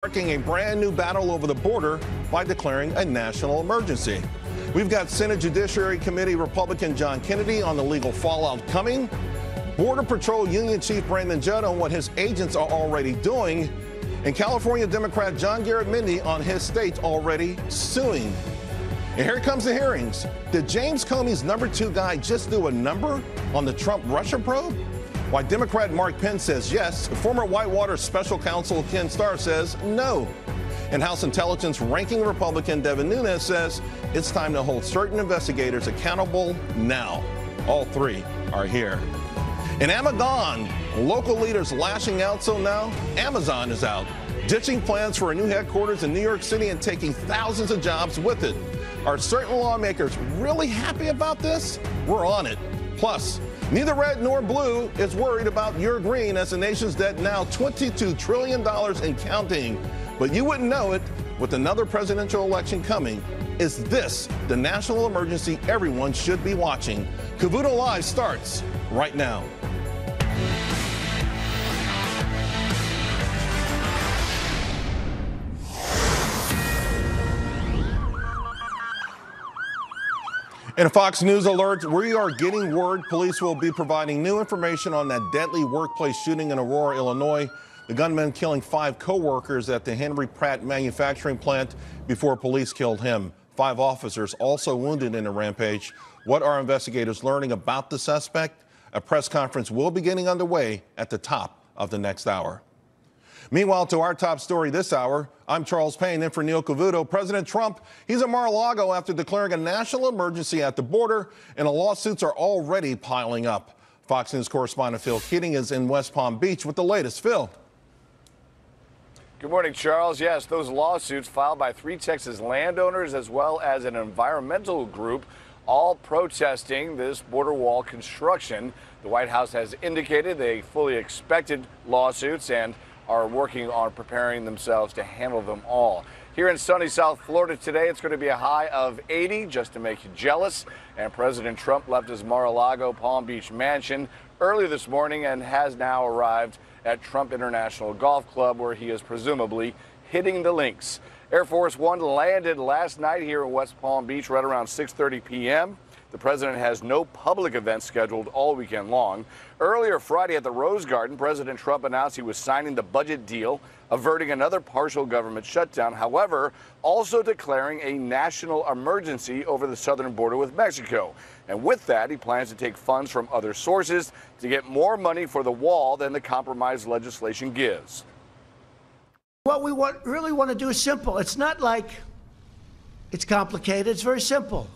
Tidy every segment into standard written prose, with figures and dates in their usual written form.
Sparking a brand new battle over the border by declaring a national emergency. We've got Senate Judiciary Committee Republican John Kennedy on the legal fallout coming, Border Patrol Union Chief Brandon Judd on what his agents are already doing, and California Democrat John Garamendi on his state already suing. And here comes the hearings. Did James Comey's #2 guy just do a number on the Trump-Russia probe? Why Democrat Mark Pence says yes, former Whitewater Special Counsel Ken Starr says no. And House Intelligence ranking Republican Devin Nunes says it's time to hold certain investigators accountable now. All three are here. And Amazon, local leaders lashing out, so now Amazon is out, ditching plans for a new headquarters in New York City and taking thousands of jobs with it. Are certain lawmakers really happy about this? We're on it. Plus, neither red nor blue is worried about your green as the nation's debt now $22 trillion and counting. But you wouldn't know it with another presidential election coming. Is this the national emergency everyone should be watching? Cavuto Live starts right now. In a Fox News alert, we are getting word police will be providing new information on that deadly workplace shooting in Aurora, Illinois. The gunman killing 5 co-workers at the Henry Pratt manufacturing plant before police killed him. 5 officers also wounded in the rampage. What are investigators learning about the suspect? A press conference will be getting underway at the top of the next hour. Meanwhile, to our top story this hour, I'm Charles Payne, in for Neil Cavuto. President Trump, he's in Mar-a-Lago after declaring a national emergency at the border, and the lawsuits are already piling up. Fox News correspondent Phil Keating is in West Palm Beach with the latest. Phil. Good morning, Charles. Yes, those lawsuits filed by 3 Texas landowners as well as an environmental group, all protesting this border wall construction. The White House has indicated they fully expected lawsuits and are working on preparing themselves to handle them all. Here in sunny South Florida today, it's going to be a high of 80, just to make you jealous. And President Trump left his Mar-a-Lago Palm Beach mansion early this morning and has now arrived at Trump International Golf Club, where he is presumably hitting the links. Air Force One landed last night here in West Palm Beach right around 6:30 p.m. The president has no public events scheduled all weekend long. Earlier Friday at the Rose Garden, President Trump announced he was signing the budget deal, averting another partial government shutdown, however, also declaring a national emergency over the southern border with Mexico. And with that, he plans to take funds from other sources to get more money for the wall than the compromise legislation gives. What we really want to do is simple. It's not like it's complicated. It's very simple.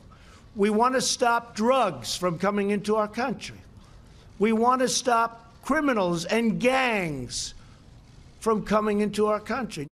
We want to stop drugs from coming into our country. We want to stop criminals and gangs from coming into our country.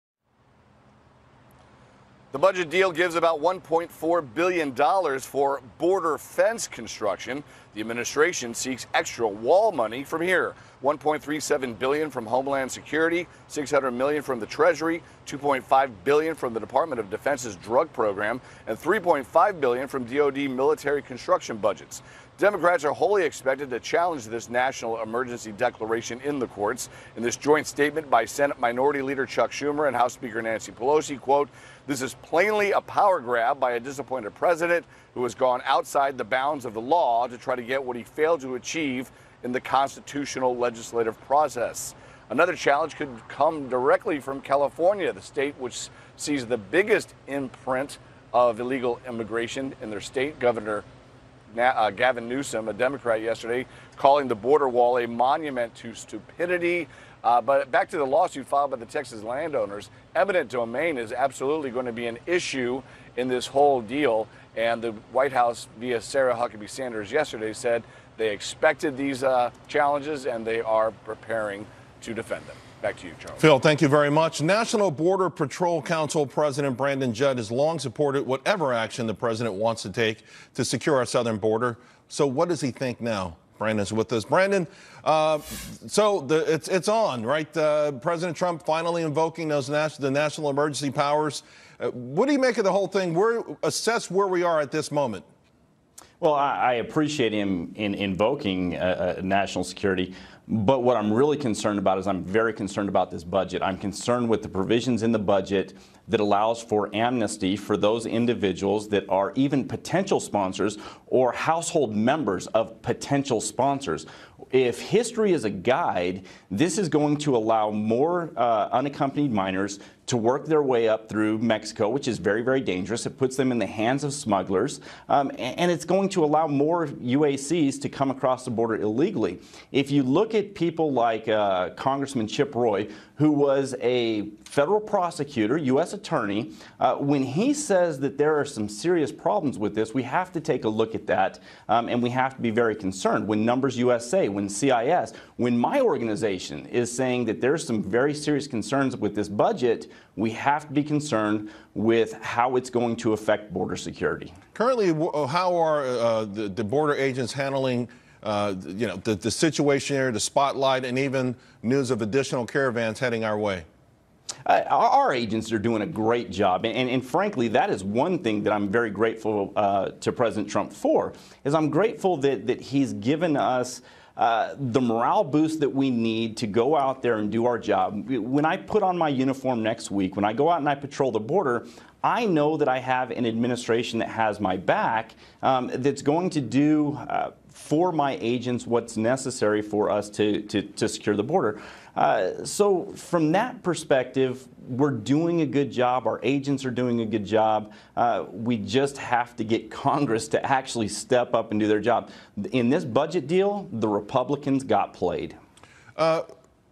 The budget deal gives about $1.4 billion for border fence construction. The administration seeks extra wall money from here. $1.37 billion from Homeland Security, $600 million from the Treasury, $2.5 billion from the Department of Defense's drug program, and $3.5 billion from DoD military construction budgets. Democrats are wholly expected to challenge this national emergency declaration in the courts. In this joint statement by Senate Minority Leader Chuck Schumer and House Speaker Nancy Pelosi, quote, "This is plainly a power grab by a disappointed president who has gone outside the bounds of the law to try to get what he failed to achieve in the constitutional legislative process." Another challenge could come directly from California, the state which sees the biggest imprint of illegal immigration in their state. Governor Gavin Newsom, a Democrat, yesterday calling the border wall a monument to stupidity. But back to the lawsuit filed by the Texas landowners, eminent domain is absolutely going to be an issue in this whole deal. And the White House, via Sarah Huckabee Sanders yesterday, said they expected these challenges and they are preparing to defend them. Back to you, Charles. Phil, thank you very much. National Border Patrol Council President Brandon Judd has long supported whatever action the president wants to take to secure our southern border. So what does he think now? Brandon's with us. Brandon, it's on, right? President Trump finally invoking the national emergency powers. What do you make of the whole thing? Assess where we are at this moment. Well, I appreciate him in invoking national security. But what I'm really concerned about is I'm very concerned about this budget. I'm concerned with the provisions in the budget that allows for amnesty for those individuals that are even potential sponsors or household members of potential sponsors. If history is a guide, this is going to allow more unaccompanied minors to work their way up through Mexico, which is very, very dangerous. It puts them in the hands of smugglers, and it's going to allow more UACs to come across the border illegally. If you look at people like Congressman Chip Roy, who was a federal prosecutor, U.S. attorney, when he says that there are some serious problems with this, we have to take a look at that, and we have to be very concerned. When Numbers USA, when CIS, when my organization is saying that there's some very serious concerns with this budget, we have to be concerned with how it's going to affect border security. Currently, how are the border agents handling the situation here, the spotlight, and even news of additional caravans heading our way? Our agents are doing a great job, and frankly, that is one thing that I'm very grateful to President Trump for, is I'm grateful that he's given us the morale boost that we need to go out there and do our job. When I put on my uniform next week, when I go out and I patrol the border, I know that I have an administration that has my back, that's going to do for my agents what's necessary for us to secure the border. So from that perspective, we're doing a good job. Our agents are doing a good job. We just have to get Congress to actually step up and do their job. In this budget deal, the Republicans got played.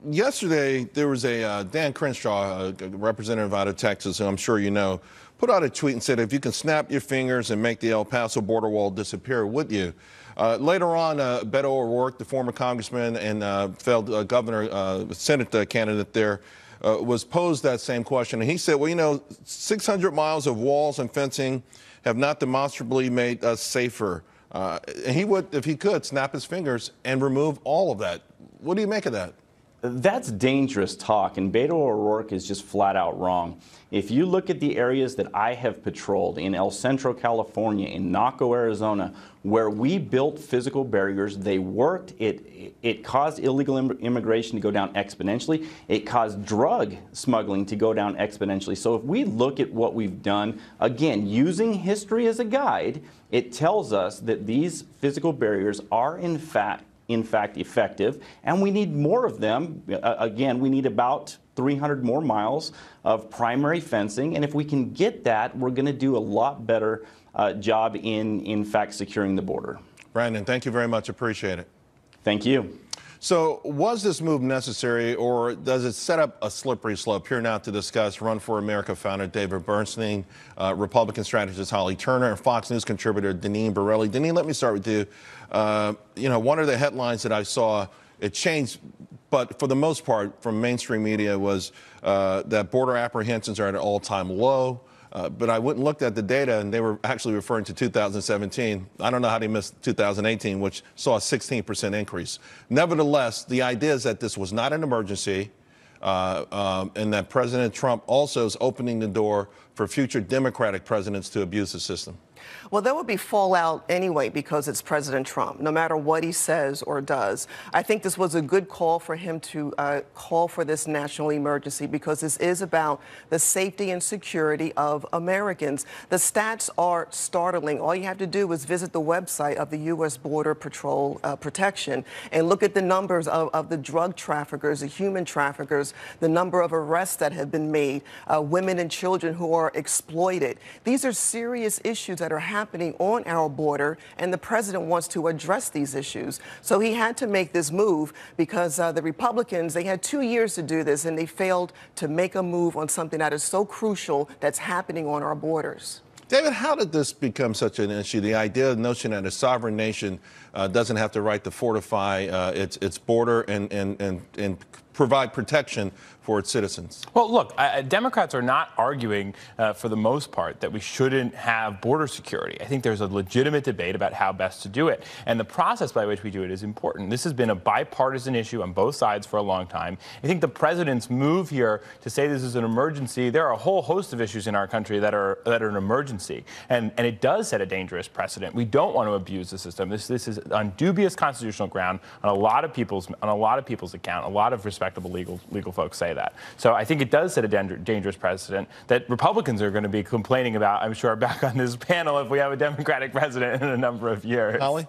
Yesterday, there was a Dan Crenshaw, a representative out of Texas, who I'm sure you know, put out a tweet and said, if you can snap your fingers and make the El Paso border wall disappear, would you? Later on, Beto O'Rourke, the former congressman and failed governor, Senate candidate there, was posed that same question. And he said, well, you know, 600 miles of walls and fencing have not demonstrably made us safer. And he would, if he could, snap his fingers and remove all of that. What do you make of that? That's dangerous talk, and Beto O'Rourke is just flat out wrong. If you look at the areas that I have patrolled in El Centro, California, in Naco, Arizona, where we built physical barriers, they worked. It caused illegal immigration to go down exponentially. It caused drug smuggling to go down exponentially. So if we look at what we've done, again, using history as a guide, it tells us that these physical barriers are in fact effective, and we need more of them. Again, we need about 300 more miles of primary fencing, and if we can get that, we're going to do a lot better job in fact securing the border. Brandon, thank you very much. Appreciate it. Thank you. So was this move necessary, or does it set up a slippery slope? Here now to discuss Run for America founder David Bernstein, Republican strategist Holly Turner, and Fox News contributor Deneen Borelli. Deneen, let me start with you. You know, one of the headlines that I saw, it changed, but for the most part from mainstream media, was that border apprehensions are at an all-time low. But I went and looked at the data, and they were actually referring to 2017. I don't know how they missed 2018, which saw a 16% increase. Nevertheless, the idea is that this was not an emergency, and that President Trump also is opening the door for future Democratic presidents to abuse the system. Well, there will be fallout anyway because it's President Trump, no matter what he says or does. I think this was a good call for him to call for this national emergency because this is about the safety and security of Americans. The stats are startling. All you have to do is visit the website of the U.S. Border Patrol Protection and look at the numbers of the drug traffickers, the human traffickers, the number of arrests that have been made, women and children who are exploited. These are serious issues that are happening on our border, and the president wants to address these issues. So he had to make this move because the Republicans, they had 2 years to do this, and they failed to make a move on something that is so crucial that's happening on our borders. David, how did this become such an issue? The idea, the notion that a sovereign nation doesn't have the right to fortify its border and provide protection for its citizens? Well, look, Democrats are not arguing for the most part that we shouldn't have border security. I think there's a legitimate debate about how best to do it. And the process by which we do it is important. This has been a bipartisan issue on both sides for a long time. I think the president's move here to say this is an emergency, there are a whole host of issues in our country that are an emergency. And it does set a dangerous precedent. We don't want to abuse the system. This is on dubious constitutional ground on a lot of people's account. A lot of respectable legal folks say that. So I think it does set a dangerous precedent that Republicans are going to be complaining about, I'm sure, back on this panel if we have a Democratic president in a number of years. Holly?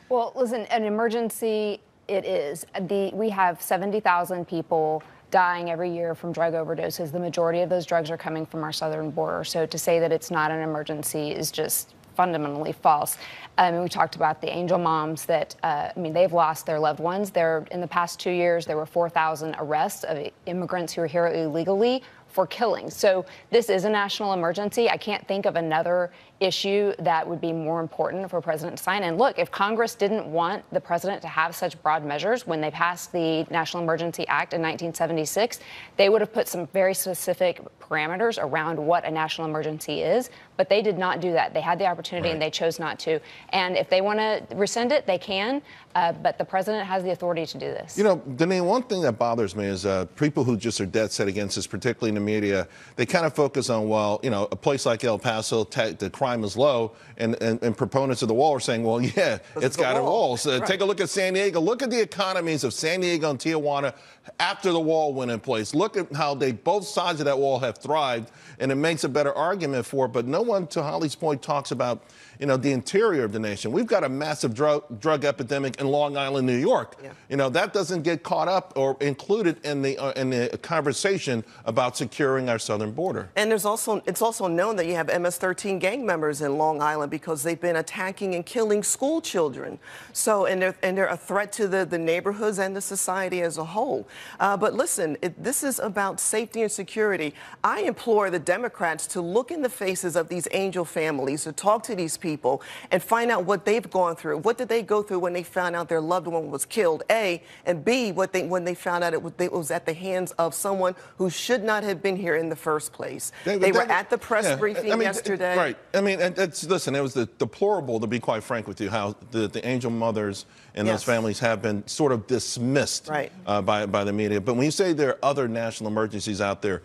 Well, listen, an emergency it is. We have 70,000 people dying every year from drug overdoses. The majority of those drugs are coming from our southern border. So to say that it's not an emergency is just fundamentally false. We talked about the angel moms that, they've lost their loved ones. In the past 2 years, there were 4,000 arrests of immigrants who are here illegally for killing. So this is a national emergency. I can't think of another issue that would be more important for a president to sign. And look, if Congress didn't want the president to have such broad measures when they passed the National Emergency Act in 1976, they would have put some very specific parameters around what a national emergency is. But they did not do that. They had the opportunity and they chose not to. And if they want to rescind it, they can. But the president has the authority to do this. You know, Deneen, one thing that bothers me is people who just are dead set against this, particularly in the media, they kind of focus on, well, you know, a place like El Paso, the crime is low, and proponents of the wall are saying, well, yeah, it's got a wall. So right. Take a look at San Diego. Look at the economies of San Diego and Tijuana after the wall went in place. Look at how both sides of that wall have thrived, and it makes a better argument for it. But no one, to Holly's point, talks about, you know, the interior of the nation. We've got a massive drug epidemic in Long Island, New York. Yeah. You know, that doesn't get caught up or included in the conversation about securing our southern border. And it's also known that you have MS-13 gang members in Long Island because they've been attacking and killing school children. So, and they're a threat to the neighborhoods and the society as a whole. But listen, this is about safety and security. I implore the Democrats to look in the faces of these angel families, to talk to these people and find out what they've gone through. What did they go through when they found out their loved one was killed, A, and B, when they found out it was at the hands of someone who should not have been here in the first place. They were at the press briefing yesterday. Right. I mean, listen, it was deplorable, to be quite frank with you, how the angel mothers and those families have been sort of dismissed by the media. But when you say there are other national emergencies out there,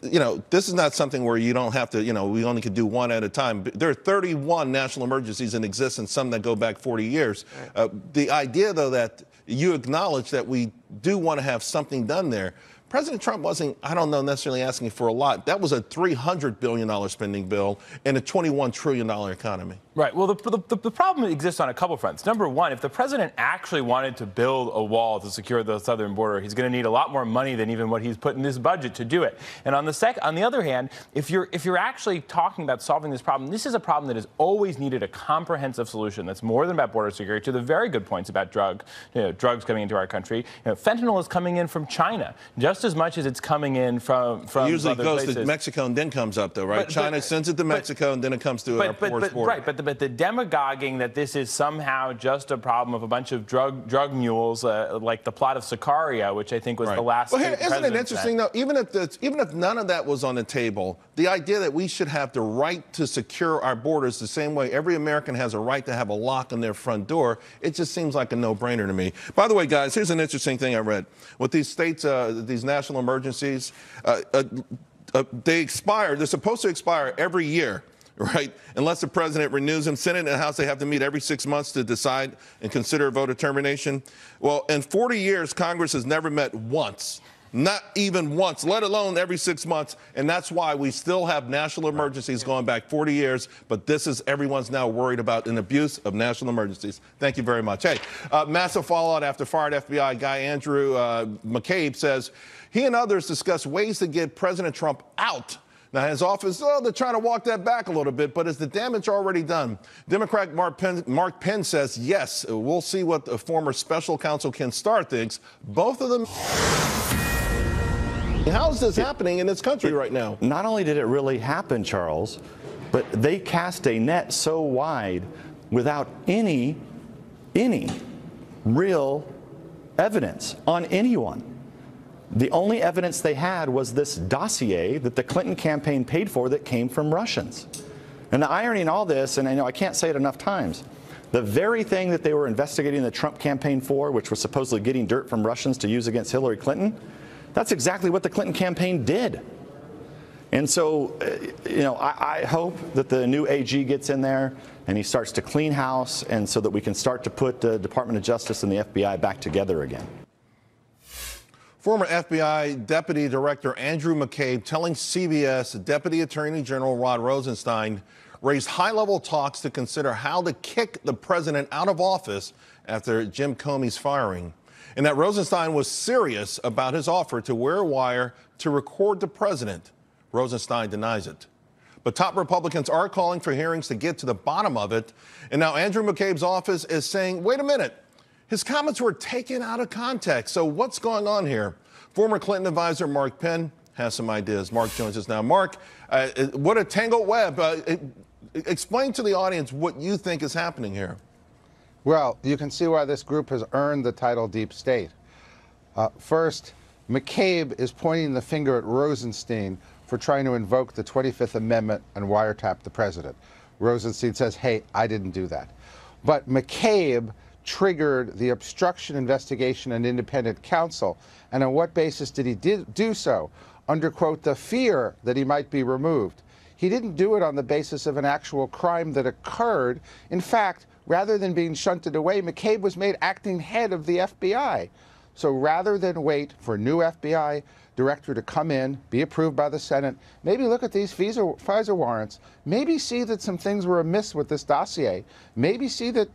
you know, this is not something where you don't have to, you know, we only could do one at a time. There are 31 national emergencies in existence, some that go back 40 years. The idea, though, that you acknowledge that we do want to have something done there. President Trump wasn't, I don't know, necessarily asking for a lot. That was a $300 billion spending bill in a $21 trillion economy. Right. Well, the problem exists on a couple fronts. Number one, if the president actually wanted to build a wall to secure the southern border, he's going to need a lot more money than even what he's put in this budget to do it. And on the other hand, if you're actually talking about solving this problem, this is a problem that has always needed a comprehensive solution that's more than about border security. To the very good points about drugs coming into our country, fentanyl is coming in from China just as much as it's coming in from it usually other goes places. To Mexico and then comes up, though, right? China sends it to Mexico and then it comes to our porous border. Right, but the demagoguing that this is somehow just a problem of a bunch of drug mules, like the plot of Sicario, which I think was the last. Well, isn't it interesting though? Even if none of that was on the table, the idea that we should have the right to secure our borders the same way every American has a right to have a lock on their front door, it just seems like a no-brainer to me. By the way, guys, here's an interesting thing I read. With these states, these national emergencies, they expire. They're supposed to expire every year. Right? Unless the president renews them. Senate and House, they have to meet every 6 months to decide and consider a vote of termination. Well, in 40 years, Congress has never met once. Not even once, let alone every 6 months. And that's why we still have national emergencies going back 40 years. But this is everyone's now worried about an abuse of national emergencies. Thank you very much. Hey, massive fallout after fired FBI guy Andrew McCabe says he and others discuss ways to get President Trump out. Now, his office, they're trying to walk that back a little bit, but is the damage already done? Democrat Mark Penn says, yes, we'll see what the former special counsel Ken Starr thinks. Both of them. How is this happening in this country right now? Not only did it really happen, Charles, but they cast a net so wide without any real evidence on anyone. The only evidence they had was this dossier that the Clinton campaign paid for that came from Russians. And the irony in all this, and I know I can't say it enough times, the very thing that they were investigating the Trump campaign for, which was supposedly getting dirt from Russians to use against Hillary Clinton, that's exactly what the Clinton campaign did. And so, I hope that the new AG gets in there and he starts to clean house, and so that we can start to put the Department of Justice and the FBI back together again. Former FBI Deputy Director Andrew McCabe telling CBS Deputy Attorney General Rod Rosenstein raised high-level talks to consider how to kick the president out of office after Jim Comey's firing, and that Rosenstein was serious about his offer to wear a wire to record the president. Rosenstein denies it. But top Republicans are calling for hearings to get to the bottom of it. And now Andrew McCabe's office is saying, wait a minute, his comments were taken out of context. So what's going on here? Former Clinton advisor Mark Penn has some ideas. Mark joins us now. Mark, what a tangled web. Explain to the audience what you think is happening here. Well, you can see why this group has earned the title Deep State. First, McCabe is pointing the finger at Rosenstein for trying to invoke the 25th Amendment and wiretap the president. Rosenstein says, hey, I didn't do that. But McCabe triggered the obstruction investigation and independent counsel. And on what basis did he do so? Under, quote, the fear that he might be removed. He didn't do it on the basis of an actual crime that occurred. In fact, rather than being shunted away, McCabe was made acting head of the FBI. So rather than wait for a new FBI director to come in, be approved by the Senate, maybe look at these FISA warrants, maybe see that some things were amiss with this dossier, maybe see that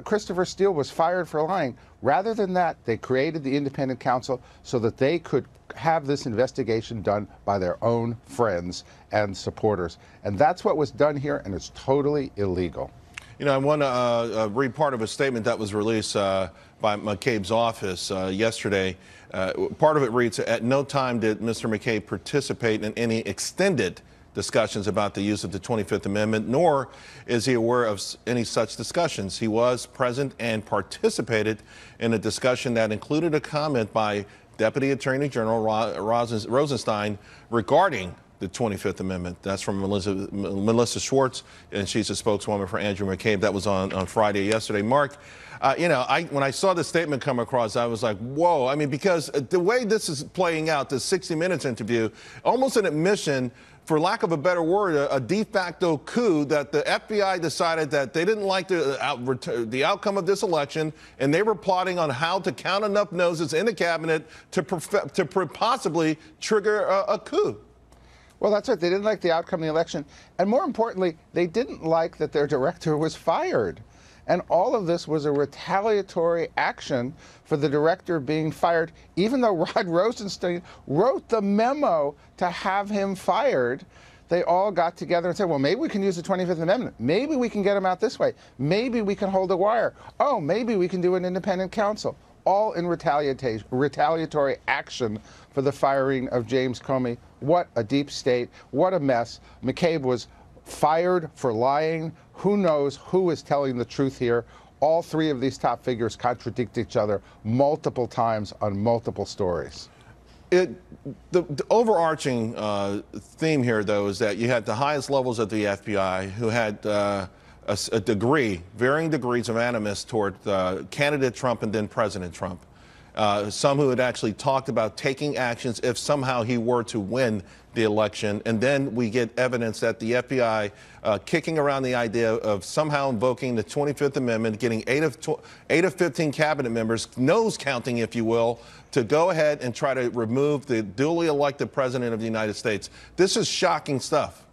Christopher Steele was fired for lying. Rather than that, they created the independent counsel so that they could have this investigation done by their own friends and supporters. And that's what was done here, and it's totally illegal. I want to read part of a statement that was released by McCabe's office yesterday. Part of it reads, at no time did Mr. McCabe participate in any extended discussions about the use of the 25th Amendment, nor is he aware of any such discussions. He was present and participated in a discussion that included a comment by Deputy Attorney General Rosenstein regarding the 25th Amendment. That's from Melissa Schwartz, and she's a spokeswoman for Andrew McCabe. That was on Friday yesterday. Mark, when I saw the statement come across, I was like, whoa. I mean, because the way this is playing out, the 60 Minutes interview, almost an admission, for lack of a better word, a de facto coup, that the FBI decided that they didn't like the outcome of this election, and they were plotting on how to count enough noses in the cabinet to possibly trigger a coup. Well, that's right. They didn't like the outcome of the election. And more importantly, they didn't like that their director was fired. And all of this was a retaliatory action for the director being fired, even though Rod Rosenstein wrote the memo to have him fired. They all got together and said, well, maybe we can use the 25th Amendment. Maybe we can get him out this way. Maybe we can hold a wire. Oh, maybe we can do an independent counsel. All in retaliatory action for the firing of James Comey. What a deep state. What a mess. McCabe was fired for lying. Who knows who is telling the truth here? All three of these top figures contradict each other multiple times on multiple stories. The overarching theme here, though, is that you had the highest levels of the FBI who had varying degrees of animus toward candidate Trump and then President Trump. Some who had actually talked about taking actions if somehow he were to win the election. And then we get evidence that the FBI kicking around the idea of somehow invoking the 25th Amendment, getting 8 of 15 cabinet members, nose counting, if you will, to go ahead and try to remove the duly elected president of the United States. This is shocking stuff.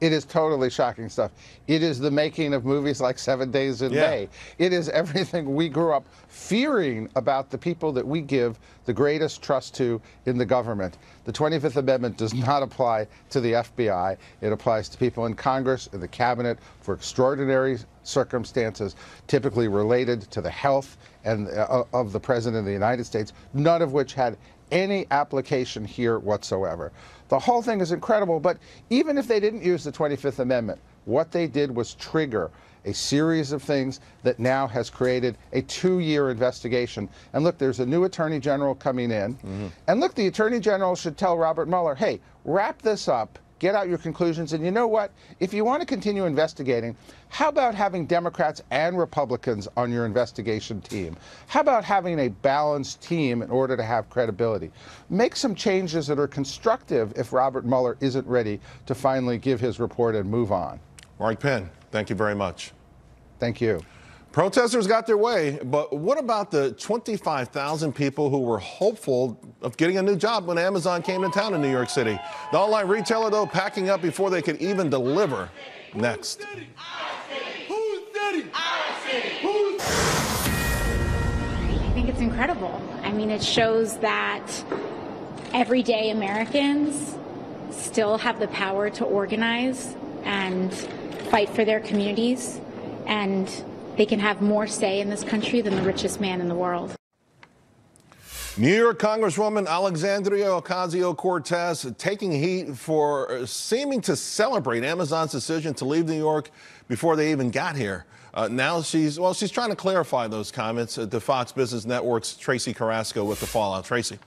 It is totally shocking stuff. It is the making of movies like 7 Days in May. It is everything we grew up fearing about the people that we give the greatest trust to in the government. The 25th Amendment does not apply to the FBI. It applies to people in Congress, in the cabinet, for extraordinary circumstances, typically related to the health and of the President of the United States, none of which had any application here whatsoever. The whole thing is incredible, but even if they didn't use the 25th Amendment, What they did was trigger a series of things that now has created a 2-year investigation. And look, there's a new attorney general coming in. And look, the attorney general should tell Robert Mueller, hey, wrap this up, get out your conclusions. And you know what? If you want to continue investigating, how about having Democrats and Republicans on your investigation team? How about having a balanced team in order to have credibility? Make some changes that are constructive if Robert Mueller isn't ready to finally give his report and move on. Mark Penn, thank you very much. Thank you. Protesters got their way, but what about the 25,000 people who were hopeful of getting a new job when Amazon came to town in New York City? The online retailer, though, packing up before they could even deliver. Next. I think it's incredible. I mean, it shows that everyday Americans still have the power to organize and fight for their communities, and they can have more say in this country than the richest man in the world. New York Congresswoman Alexandria Ocasio-Cortez taking heat for seeming to celebrate Amazon's decision to leave New York before they even got here. Now she's trying to clarify those comments at the Fox Business Network's Tracy Carrasco with the fallout. Tracy.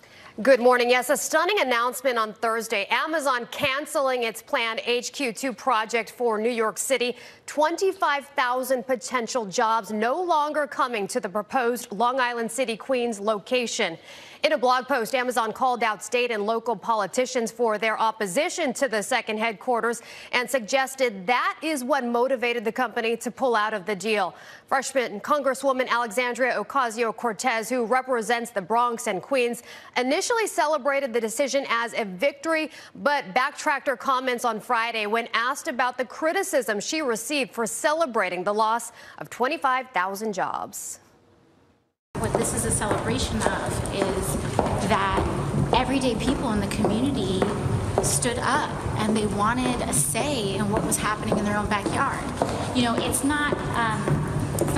Good morning. Yes, a stunning announcement on Thursday. Amazon canceling its planned HQ2 project for New York City. 25,000 potential jobs no longer coming to the proposed Long Island City, Queens location. In a blog post, Amazon called out state and local politicians for their opposition to the second headquarters and suggested that is what motivated the company to pull out of the deal. Freshman Congresswoman Alexandria Ocasio-Cortez, who represents the Bronx and Queens, initially celebrated the decision as a victory, but backtracked her comments on Friday when asked about the criticism she received for celebrating the loss of 25,000 jobs. What this is a celebration of is that everyday people in the community stood up and they wanted a say in what was happening in their own backyard. You know, it's not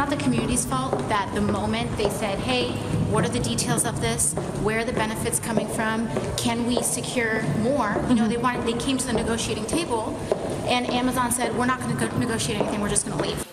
the community's fault that the moment they said, hey, what are the details of this? Where are the benefits coming from? Can we secure more? You know, they came to the negotiating table and Amazon said, we're not going to negotiate anything, we're just going to leave.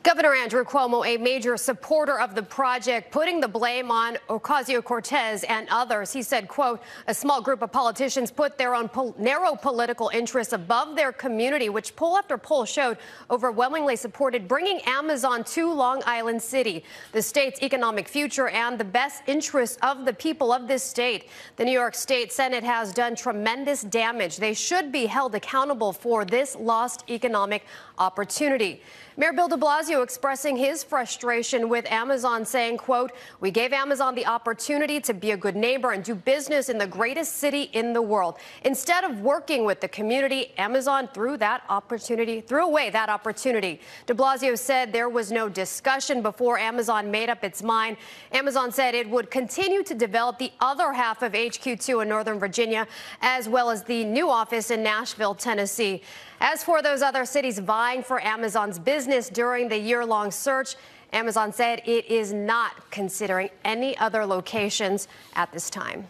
Governor Andrew Cuomo, a major supporter of the project, putting the blame on Ocasio-Cortez and others. He said, quote, a small group of politicians put their own narrow political interests above their community, which poll after poll showed overwhelmingly supported bringing Amazon to Long Island City, the state's economic future and the best interests of the people of this state. The New York State Senate has done tremendous damage. They should be held accountable for this lost economic opportunity. Mayor Bill de Blasio expressing his frustration with Amazon, saying, quote, we gave Amazon the opportunity to be a good neighbor and do business in the greatest city in the world. Instead of working with the community, Amazon threw away that opportunity. De Blasio said there was no discussion before Amazon made up its mind. Amazon said it would continue to develop the other half of HQ2 in Northern Virginia, as well as the new office in Nashville, Tennessee. As for those other cities vying for Amazon's business during the year-long search, Amazon said it is not considering any other locations at this time.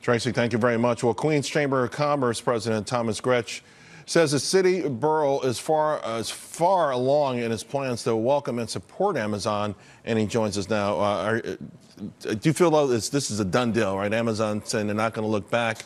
Tracy, thank you very much. Well, Queens Chamber of Commerce President Thomas Gretsch says the city borough is far along in its plans to welcome and support Amazon, and he joins us now. Do you feel though this is a done deal, right? Amazon saying they're not going to look back.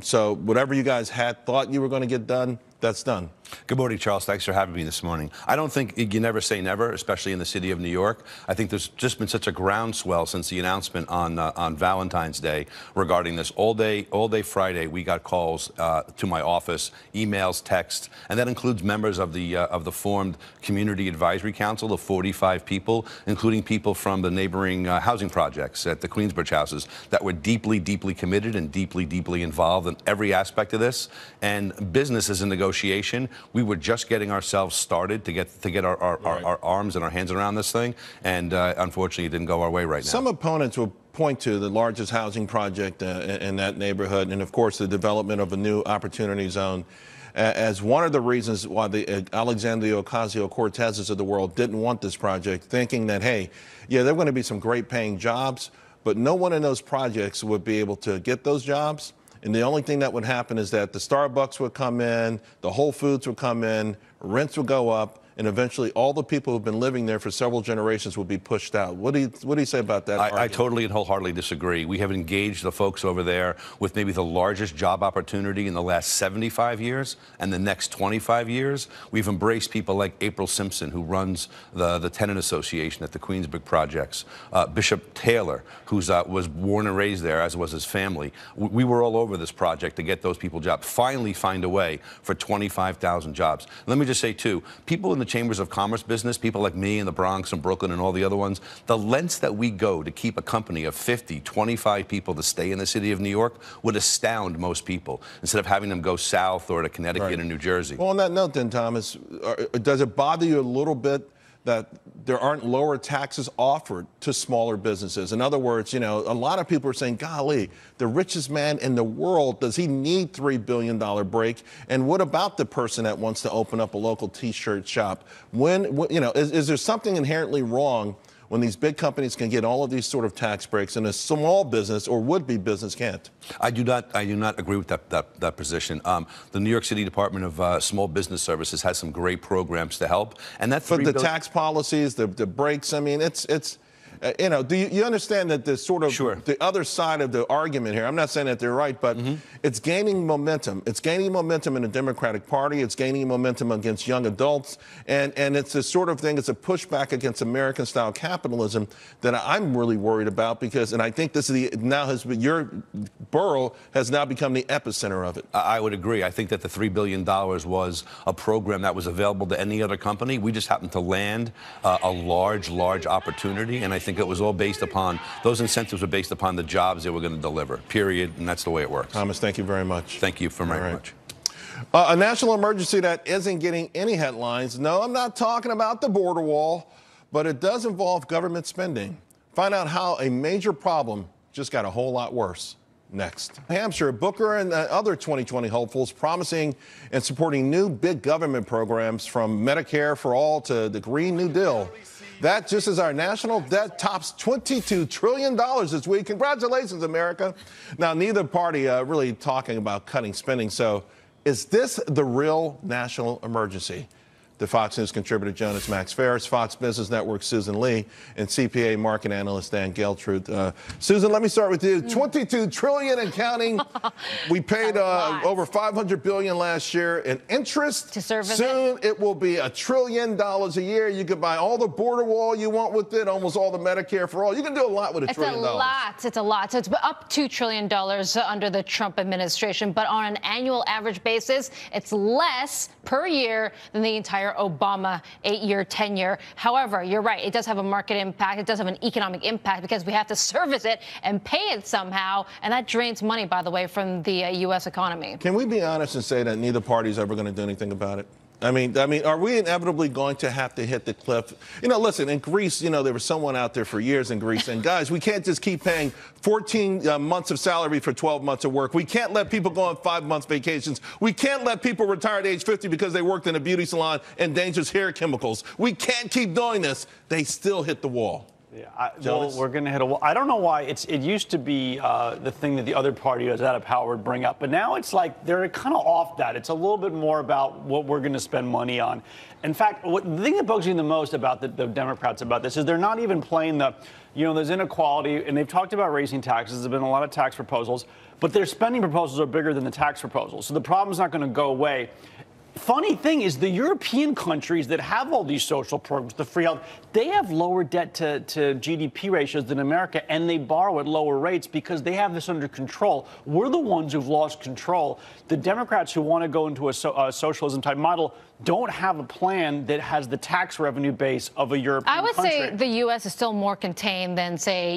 So whatever you guys had thought you were going to get done, that's done. Good morning, Charles. Thanks for having me this morning. I don't think you never say never, especially in the city of New York. I think there's just been such a groundswell since the announcement on Valentine's Day regarding this. All day Friday, we got calls to my office, emails, texts, and that includes members of the formed Community Advisory Council of 45 people, including people from the neighboring housing projects at the Queensbridge houses that were deeply, deeply committed and deeply, deeply involved in every aspect of this. And business is in negotiation. We were just getting ourselves started to get our arms and our hands around this thing, and unfortunately, it didn't go our way right now. Some opponents will point to the largest housing project in that neighborhood, and of course, the development of a new opportunity zone as one of the reasons why the Alexandria Ocasio-Cortezes of the world didn't want this project, thinking that, hey, yeah, there are going to be some great paying jobs, but no one in those projects would be able to get those jobs And the only thing that would happen is that the Starbucks would come in, the Whole Foods would come in, rents would go up, and eventually all the people who've been living there for several generations will be pushed out. What do you say about that? I totally and wholeheartedly disagree. We have engaged the folks over there with maybe the largest job opportunity in the last 75 years and the next 25 years. We've embraced people like April Simpson, who runs the tenant association at the Queensbrook Projects, Bishop Taylor, who was born and raised there, as was his family. We were all over this project to get those people jobs. Finally find a way for 25,000 jobs. Let me just say, too, people in the chambers of commerce business, people like me in the Bronx and Brooklyn and all the other ones, the lengths that we go to keep a company of 50, 25 people to stay in the city of New York would astound most people, instead of having them go south or to Connecticut and New Jersey. Well, on that note then, Thomas, does it bother you a little bit that there aren't lower taxes offered to smaller businesses? In other words, you know, a lot of people are saying, golly, the richest man in the world, does he need $3 billion break? And what about the person that wants to open up a local T-shirt shop? Is there something inherently wrong when these big companies can get all of these sort of tax breaks and a small business or would-be business can't? I do not agree with that position. The New York City Department of Small Business Services has some great programs to help, and that's but the tax policies, the breaks. I mean, it's. Do you understand that the sort of the other side of the argument here? I'm not saying that they're right, but it's gaining momentum. It's gaining momentum in the Democratic Party. It's gaining momentum against young adults, and it's the sort of thing. It's a pushback against American-style capitalism that I'm really worried about and I think this is your borough has now become the epicenter of it. I would agree. I think that the $3 billion was a program that was available to any other company. We just happened to land a large opportunity, and I think it was all based upon, those incentives were based upon the jobs they were going to deliver, period, and that's the way it works. Thomas, thank you very much. Thank you very much. A national emergency that isn't getting any headlines. No, I'm not talking about the border wall, but it does involve government spending. Find out how a major problem just got a whole lot worse. Next. Hampshire, Booker and other 2020 hopefuls promising and supporting new big government programs from Medicare for All to the Green New Deal. That just as our national debt tops $22 trillion this week. Congratulations, America. Now, neither party really talking about cutting spending. So is this the real national emergency? The Fox News contributor Jonas Max Ferris, Fox Business Network Susan Lee, and CPA market analyst Dan Geltrude. Susan, let me start with you. $22 trillion and counting. We paid over $500 billion last year in interest. To service Soon it will be $1 trillion a year. You could buy all the border wall you want with it, almost all the Medicare for all. You can do a lot with $1 trillion. It's a lot. So it's up $2 trillion under the Trump administration. But on an annual average basis, it's less per year than the entire Obama 8-year tenure. However, you're right. It does have a market impact. It does have an economic impact because we have to service it and pay it somehow. And that drains money, by the way, from the U.S. economy. Can we be honest and say that neither party is ever going to do anything about it? I mean, are we inevitably going to have to hit the cliff? You know, listen, in Greece, you know, there was someone out there for years in Greece. And guys, we can't just keep paying 14 months of salary for 12 months of work. We can't let people go on 5 months vacations. We can't let people retire at age 50 because they worked in a beauty salon and dangerous hair chemicals. We can't keep doing this. They still hit the wall. Yeah, well, we're going to hit a wall. I don't know why. It used to be the thing that the other party who was out of power would bring up. But now it's like they're kind of off that. It's a little bit more about what we're going to spend money on. In fact, the thing that bugs me the most about the Democrats about this is they're not even playing there's inequality. And they've talked about raising taxes. There's been a lot of tax proposals. But their spending proposals are bigger than the tax proposals. So the problem's not going to go away. Funny thing is the European countries that have all these social programs, the free health, they have lower debt to GDP ratios than America, and they borrow at lower rates because they have this under control. We're the ones who've lost control. The Democrats who want to go into a socialism type model don't have a plan that has the tax revenue base of a European country. I would say the U.S. is still more contained than, say,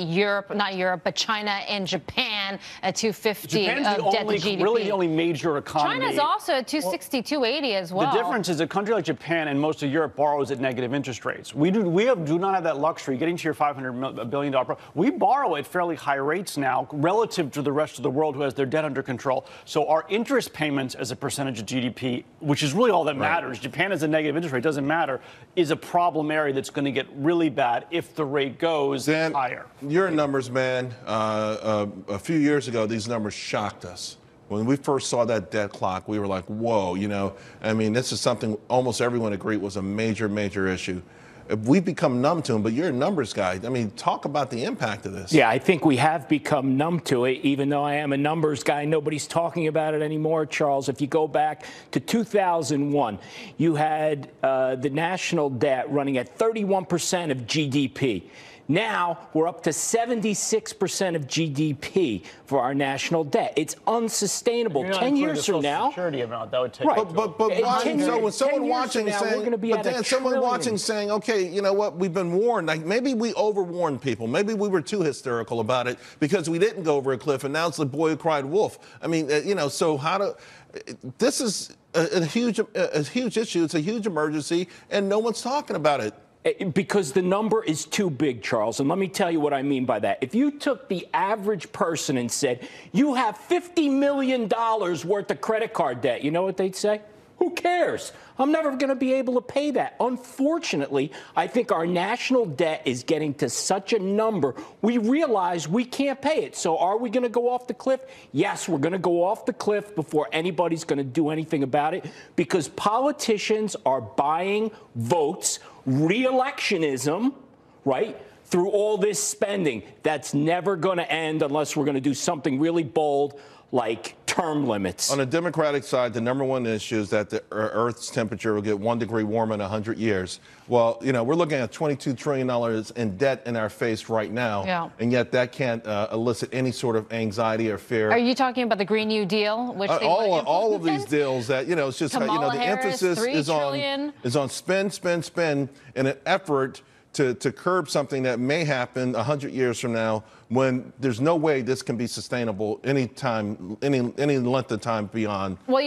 not Europe, but China and Japan at 250 Japan's of debt to GDP. Really the only major economy. China's also at 260, 280 as well. The difference is a country like Japan and most of Europe borrows at negative interest rates. We do not have that luxury. Getting to your $500 billion we borrow at fairly high rates now relative to the rest of the world who has their debt under control. So our interest payments as a percentage of GDP, which is really all that matters, Japan has a negative interest rate, doesn't matter, is a problem area that's going to get really bad if the rate goes higher. You're a numbers man. A few years ago, these numbers shocked us. When we first saw that debt clock, we were like, whoa, you know, I mean, this is something almost everyone agreed was a major, major issue. We've become numb to them, but you're a numbers guy. I mean, talk about the impact of this. Yeah, I think we have become numb to it, even though I am a numbers guy. Nobody's talking about it anymore, Charles. If you go back to 2001, you had the national debt running at 31% of GDP. Now we're up to 76% of GDP for our national debt. It's unsustainable. 10 years from now, security amount that would take. Right. But why? So when someone watching saying, but then someone watching saying, okay, you know what? We've been warned. Like maybe we overwarned people. Maybe we were too hysterical about it because we didn't go over a cliff, and now it's the boy who cried wolf. I mean, you know. So how do? This is a huge issue. It's a huge emergency, and no one's talking about it. Because the number is too big, Charles. And let me tell you what I mean by that. If you took the average person and said, you have $50 million worth of credit card debt, you know what they'd say? Who cares? I'm never going to be able to pay that. Unfortunately, I think our national debt is getting to such a number, we realize we can't pay it. So are we going to go off the cliff? Yes, we're going to go off the cliff before anybody's going to do anything about it, because politicians are buying votes, re-electionism, right, through all this spending. That's never going to end unless we're going to do something really bold like term limits. On the Democratic side, the number one issue is that the Earth's temperature will get 1 degree warmer in 100 years. Well, you know, we're looking at $22 trillion in debt in our face right now, and yet that can't elicit any sort of anxiety or fear. Are you talking about the Green New Deal? Which all of these deals that, you know, it's just, Kamala you know, the Harris, emphasis $3 is on spend in an effort to curb something that may happen 100 years from now, when there's no way this can be sustainable any length of time beyond. Well,